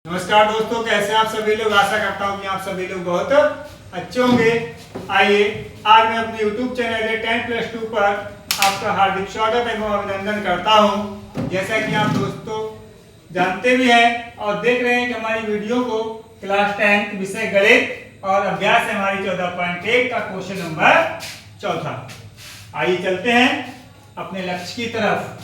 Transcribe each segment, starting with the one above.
नमस्कार दोस्तों, कैसे आप सभी लोग। आशा करता हूँ कि आप सभी लोग बहुत अच्छे होंगे। आइए आज मैं अपने YouTube चैनल 10+2 पर आपका हार्दिक स्वागत एवं अभिनंदन करता हूँ। जैसा कि आप दोस्तों जानते भी हैं और देख रहे हैं कि हमारी वीडियो को क्लास 10 विषय गणित और अभ्यास है हमारी 14.1 का क्वेश्चन नंबर 4। आइए चलते हैं अपने लक्ष्य की तरफ।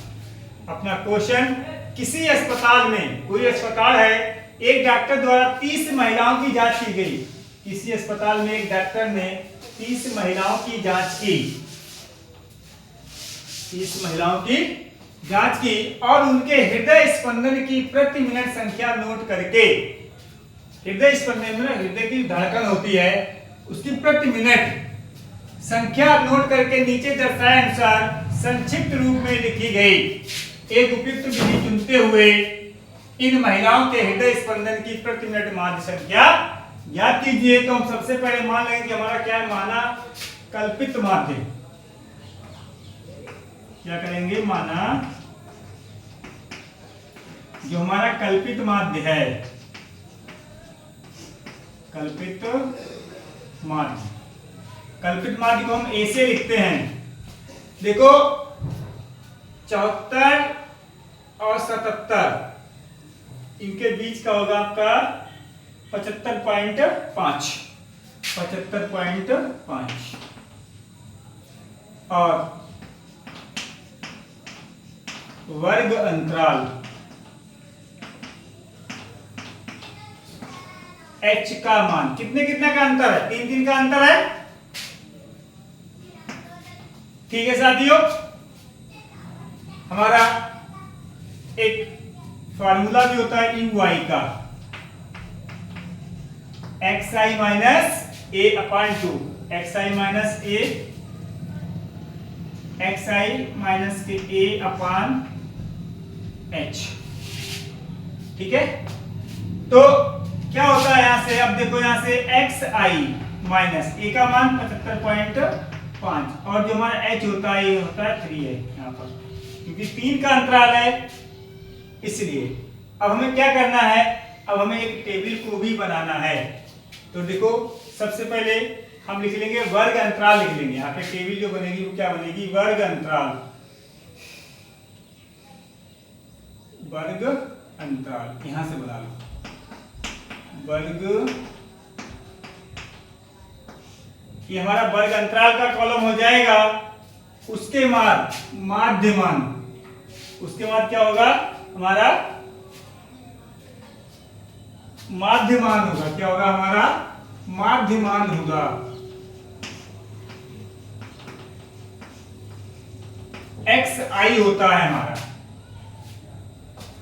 अपना क्वेश्चन, किसी अस्पताल में, कोई अस्पताल है, एक डॉक्टर द्वारा 30 महिलाओं की जांच की गई। किसी अस्पताल में एक डॉक्टर ने 30 महिलाओं की जांच की, 30 महिलाओं की जांच की और उनके हृदय स्पंदन की प्रति मिनट संख्या नोट करके, हृदय स्पंदन में हृदय की धड़कन होती है, उसकी प्रति मिनट संख्या नोट करके नीचे दर्शाए अनुसार संक्षिप्त रूप में लिखी गई। एक उपयुक्त विधि चुनते हुए इन महिलाओं के हृदय स्पंदन की प्रति मिनट माध्य संख्या ज्ञात कीजिए। तो हम सबसे पहले मान लेंगे कि हमारा क्या है, माना कल्पित माध्य। क्या करेंगे, माना जो हमारा कल्पित माध्य है, कल्पित माध्य, कल्पित माध्य को हम ए से लिखते हैं। देखो 74 और 77 इनके बीच का होगा आपका 75.5, 75.5 और वर्ग अंतराल h का मान कितने कितने का अंतर है, 3 का अंतर है। ठीक है साथियों, हमारा एक फार्मूला भी होता है UY का, xi minus a upon 2, xi minus a, xi minus के a अपान h। ठीक है, तो क्या होता है यहां से, अब देखो यहां से xi माइनस a का मान 75.5 और जो हमारा h होता है ये होता है 3 है यहाँ पर, क्योंकि 3 का अंतराल है इसलिए। अब हमें क्या करना है, अब हमें एक टेबल को भी बनाना है। तो देखो सबसे पहले हम लिख लेंगे वर्ग अंतराल, लिख लेंगे यहाँ पे टेबल जो बनेगी वो क्या बनेगी, वर्ग अंतराल, वर्ग अंतराल यहां से बना लो वर्ग। ये हमारा वर्ग अंतराल का कॉलम हो जाएगा। उसके बाद माध्यमान, उसके बाद क्या होगा, हमारा माध्यमान होगा। क्या होगा, हमारा माध्यमान होगा। xi होता है हमारा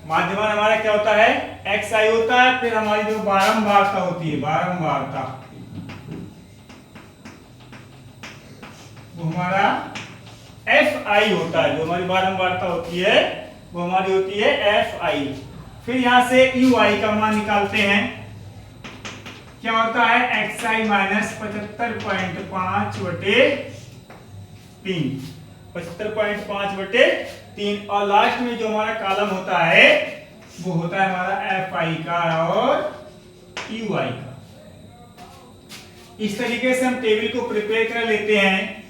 माध्यमान, हमारा क्या होता है, xi होता है। फिर हमारी जो बारंबारता होती है, बारंबारता वो हमारा fi होता है। जो हमारी बारंबारता होती है वो हमारी होती है fi। फिर यहां से ui का मान निकालते हैं। क्या होता है, xi माइनस 75.5 बटे 3, 75.5/3 और लास्ट में जो हमारा कॉलम होता है वो होता है हमारा fi का और ui का। इस तरीके से हम टेबल को प्रिपेयर कर लेते हैं,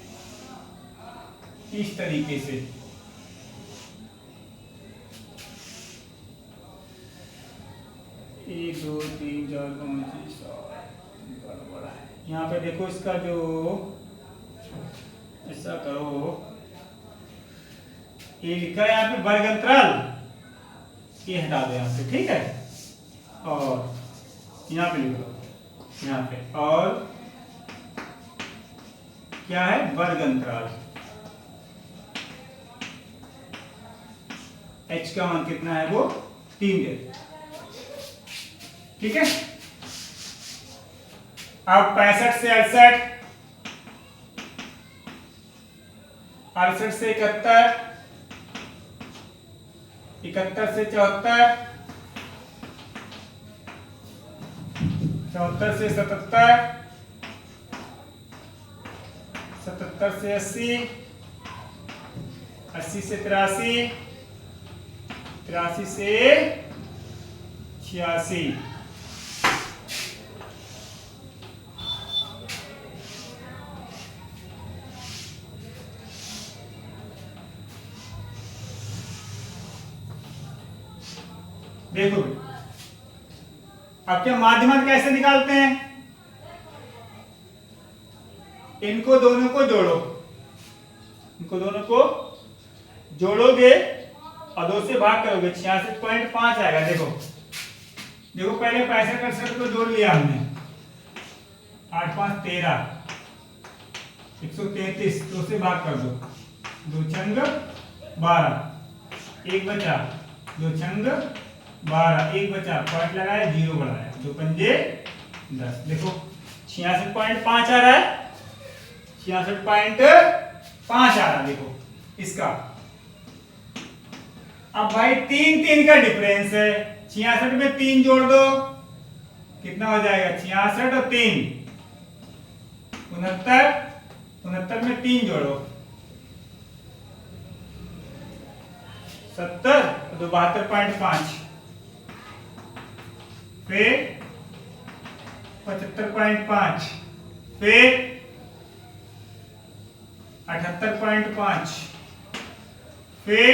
इस तरीके से। एक दो तीन चार पाँच छः सात, यहाँ पे देखो इसका जो, ऐसा करो, ये लिखा है यहाँ पे वर्ग अंतराल, ये हटा दो यहाँ से, ठीक है। और यहाँ पे लिखो, यहाँ पे, और क्या है, वर्ग अंतराल। h का मान कितना है, वो 3 है। ठीक है, अब 65 से 68, 68 से 71, 71 से 74, 74 से 77, 77 से 80, 80 से 83, 83 से 86। देखो अब क्या माध्यमत कैसे निकालते हैं, इनको दोनों को जोड़ो, इनको दोनों को जोड़ोगे और 2 से भाग करोगे, 66.5 आएगा। देखो देखो पहले 65 को जोड़ लिया हमने, 8 5 13, 133, 2 से भाग कर दो, 2 छंग 12, 1 बचा, 2 छंग 12, 1 बचा, पॉइंट लगाया, 0 बढ़ाया, 2 पंजे 10। देखो 66.5 आ रहा है, 66.5 आ रहा है। देखो इसका अब भाई 3 3 का डिफरेंस है, 66 में 3 जोड़ दो, कितना हो जाएगा, 66 और 3 69, 69 में 3 जोड़ो 70, तो 72.5, फिर 75.5, फिर 78.5, फिर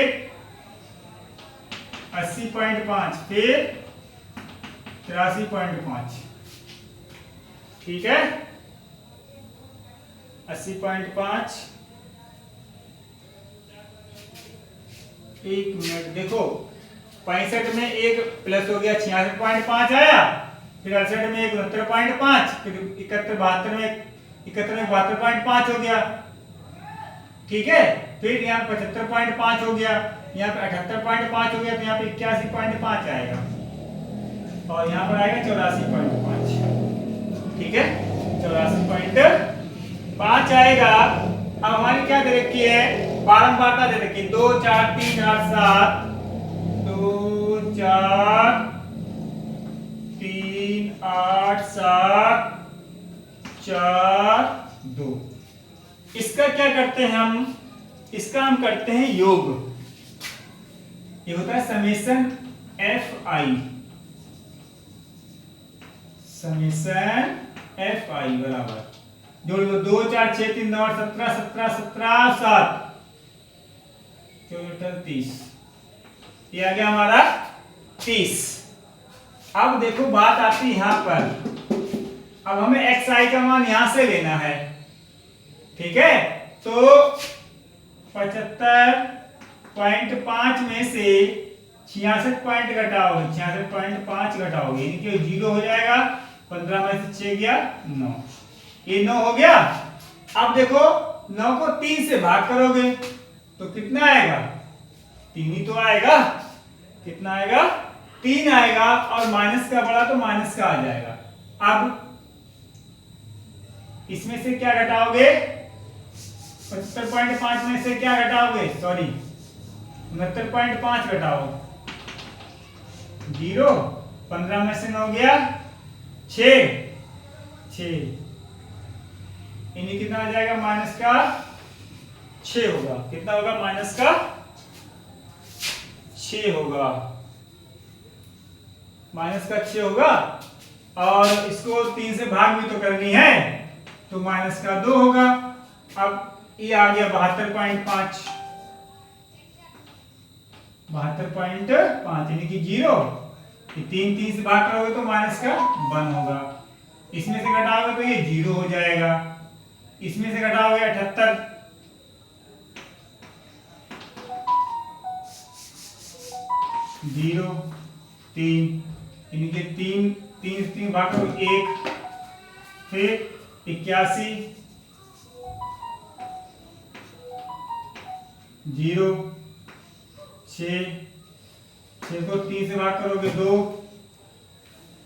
80.5, फिर 83.5। ठीक है, 80.5, 1 मिनट। देखो 65 में 1 प्लस हो गया, 66.5 आया, फिर 68 में 1 69.5, फिर 71 में 72.5 हो गया। ठीक है, फिर यहाँ 75.5 हो गया, यहाँ पे 78.5 हो गया, तो यहाँ पे 81.5 आएगा और यहाँ पर आएगा 84.5। ठीक है, 84.5 आएगा। अब हमारी क्या दे रखी है, बारंबारता दे रखी है, 2 4 3 8 7, 2 4 3 8 7 4 2। इसका क्या करते हैं हम, इसका हम करते हैं योग। ये होता है summation F I, summation F I बराबर, जोड़ लो, 2 4 6 3 9 17 17 17 7 14 30, ये आ गया हमारा 30। अब देखो बात आती है यहां पर, अब हमें एक्स आई का मान यहां से लेना है। ठीक है, तो 75.5 में से 66 पॉइंट घटाओगे, 66.5 घटाओगे, यानी कि 0 हो जाएगा, 15 में से 6 गया 9, ये 9 हो गया। अब देखो 9 को 3 से भाग करोगे तो कितना आएगा, 3 ही तो आएगा, कितना आएगा, 3 आएगा, और माइनस का बड़ा तो माइनस का आ जाएगा। अब इसमें से क्या घटाओगे, 75.5 में से क्या घटाओगे, सॉरी 69.5 घटाओ, 0, 15 में से 9 गया 6, इन्हीं कितना आ जाएगा, माइनस का 6 होगा, कितना होगा, माइनस का 6 होगा, माइनस का 6 होगा, और इसको 3 से भाग भी तो करनी है, तो माइनस का 2 होगा। अब ये आ गया 72.5, 72.5 यानी कि 0, 3 से भाग करोगे तो माइनस का 1 होगा, इसमें से घटाओगे तो ये 0 हो जाएगा, इसमें से घटाओगे 78, 0 3, यानी कि 3 से 3 भाग करोगे 1, फिर 81, 0 6 को 3 से भाग करोगे 2,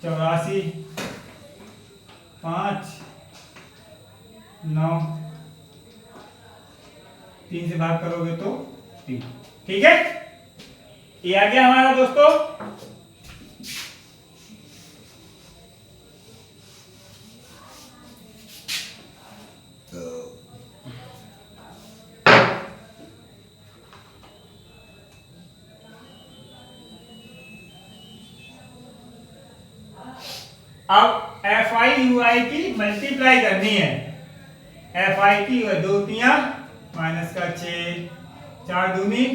84, 5 9, 3 से भाग करोगे तो 3। ठीक है, ये आ गया हमारा दोस्तों। अब एफ आई यू आई की मल्टीप्लाई करनी है। एफ आई की 2 तियां माइनस का 6, 4 दूनी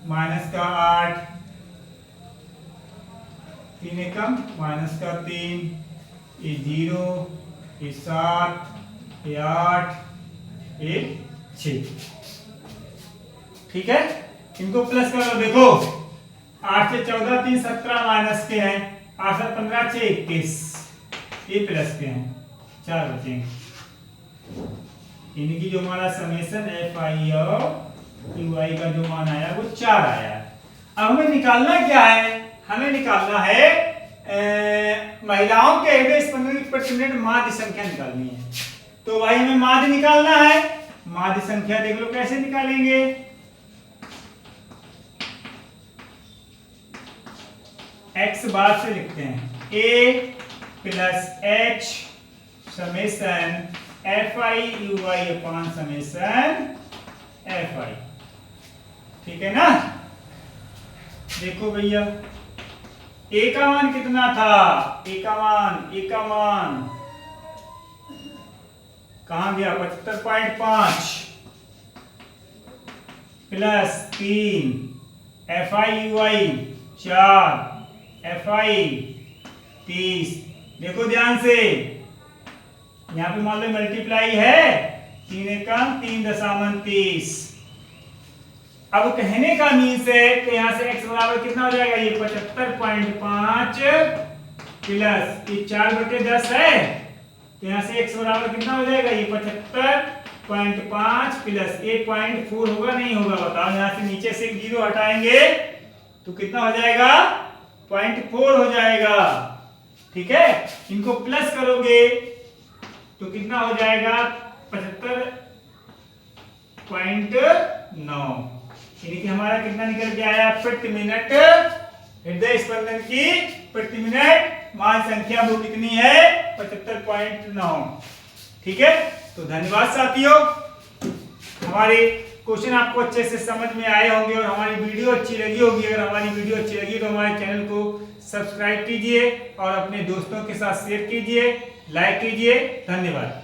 माइनस का 8, 3 एकम माइनस का 3, ये 0, ये 7, ये 8, ये 6। ठीक है, इनको प्लस कर लो। देखो 8 से 14 3 17 माइनस के हैं, 8 से 15 6 21, ये प्लस के हैं, 4 बचेंगे। इनकी जो हमारा समेशन एफ आई और यू आई का जो मान आया वो 4 आया। अब हमें निकालना क्या है? हमें निकालना है महिलाओं के हृदय स्पंदन की प्रति मिनट माध्य संख्या निकालनी है। तो भाई हमें माध्य निकालना है। माध्य संख्या देख लो कैसे निकालेंगे। x बार से लिखते हैं a plus h summation F I you I upon summation F I. ठीक है ना। देखो भैया a का मान कितना था? a का मान कहां गया? 75.5 plus 3 F I you I 4 F I 30। देखो ध्यान से, यहाँ पे मान लो मल्टीप्लाई है, 3 एकम 3.30। अब कहने का मीन्स है कि यहाँ से x बराबर कितना हो जाएगा? ये 75.5 प्लस ये 4/10 है, तो यहाँ से x बराबर कितना हो जाएगा? ये 75.5 प्लस ये 0.4 होगा नहीं होगा? बताओ। यहाँ से नीचे से 0 हटाएंगे तो कितना हो जाएगा? 0.4 हो जाएगा। ठीक है, इनको प्लस करोगे तो कितना हो जाएगा? 75.9। यानी कि हमारा कितना निकल के आया? प्रति मिनट हृदय स्पंदन की प्रति मिनट मान संख्या वो कितनी है? 75.9। ठीक है, तो धन्यवाद साथियों। हमारे क्वेश्चन आपको अच्छे से समझ में आए होंगे और हमारी वीडियो अच्छी लगी होगी। अगर हमारी वीडियो अच्छी लगी तो हमारे चैनल को सब्सक्राइब कीजिए और अपने दोस्तों के साथ शेयर कीजिए, लाइक कीजिए। धन्यवाद।